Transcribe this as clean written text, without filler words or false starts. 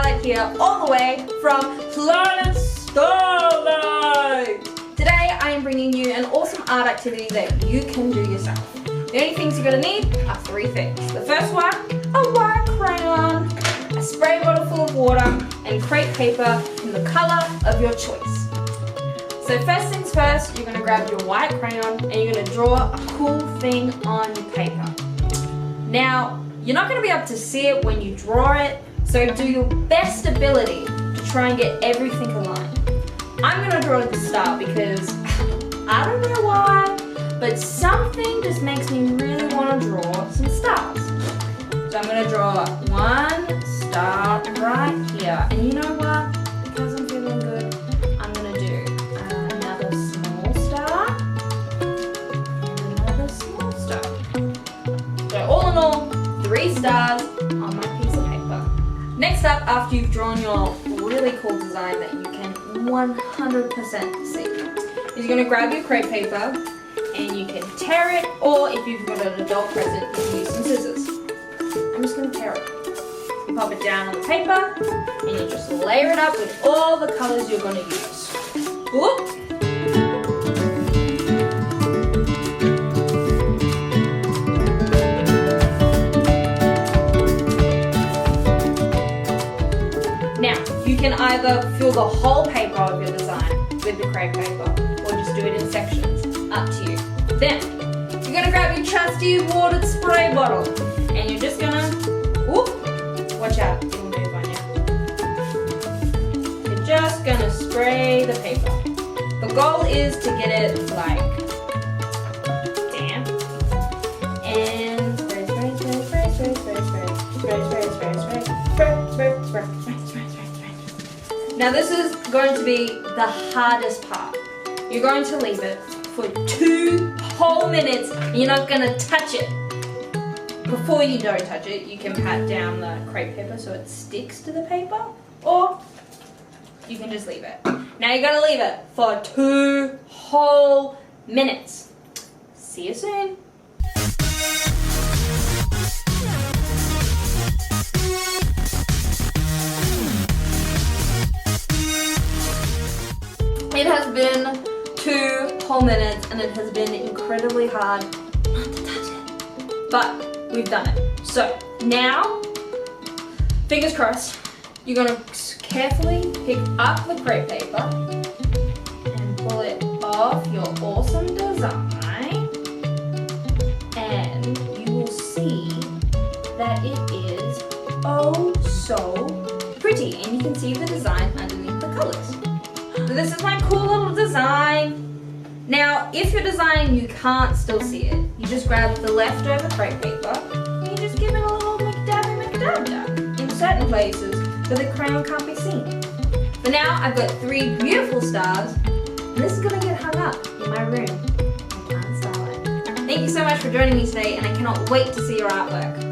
Starlight here, all the way from Planet Starlight! Today I am bringing you an awesome art activity that you can do yourself. The only things you're going to need are three things. The first one, a white crayon, a spray bottle full of water, and crepe paper in the colour of your choice. So first things first, you're going to grab your white crayon and you're going to draw a cool thing on your paper. Now, you're not going to be able to see it when you draw it, so do your best ability to try and get everything aligned. I'm going to draw the star because I don't know why, but something just makes me really want to draw some stars. So I'm going to draw one star right here, and you know what? Because I'm feeling good, I'm going to do another small star and another small star. So all in all, 3 stars on my piece of paper. Next up, after you've drawn your really cool design that you can 100% see, is you're going to grab your crepe paper and you can tear it, or if you've got an adult present, you can use some scissors. I'm just going to tear it. You pop it down on the paper and you just layer it up with all the colours you're going to use. Whoop. Now, you can either fill the whole paper of your design with the crepe paper or just do it in sections, up to you. Then, you're going to grab your trusty watered spray bottle and you're just going to, whoop, watch out, it'll move on you. You're just going to spray the paper. The goal is to get it like damp and spray, spray, spray, spray, spray, spray, spray, spray, spray, spray, spray, spray, spray, spray, spray. Now this is going to be the hardest part. You're going to leave it for 2 whole minutes and you're not going to touch it. Before you don't touch it, you can pat down the crepe paper so it sticks to the paper, or you can just leave it. Now you're going to leave it for 2 whole minutes. See you soon. It has been 2 whole minutes and it has been incredibly hard not to touch it. But we've done it. So now, fingers crossed, you're going to carefully pick up the crepe paper and pull it off your awesome design. And you will see that it is oh so pretty. And you can see the design underneath the colors. So this is my cool little design. Now, if you're designing you can't still see it, you just grab the leftover crepe paper and you just give it a little McDab in certain places where the crayon can't be seen. For now, I've got 3 beautiful stars, and this is going to get hung up in my room on Planet Starlight. Thank you so much for joining me today, and I cannot wait to see your artwork.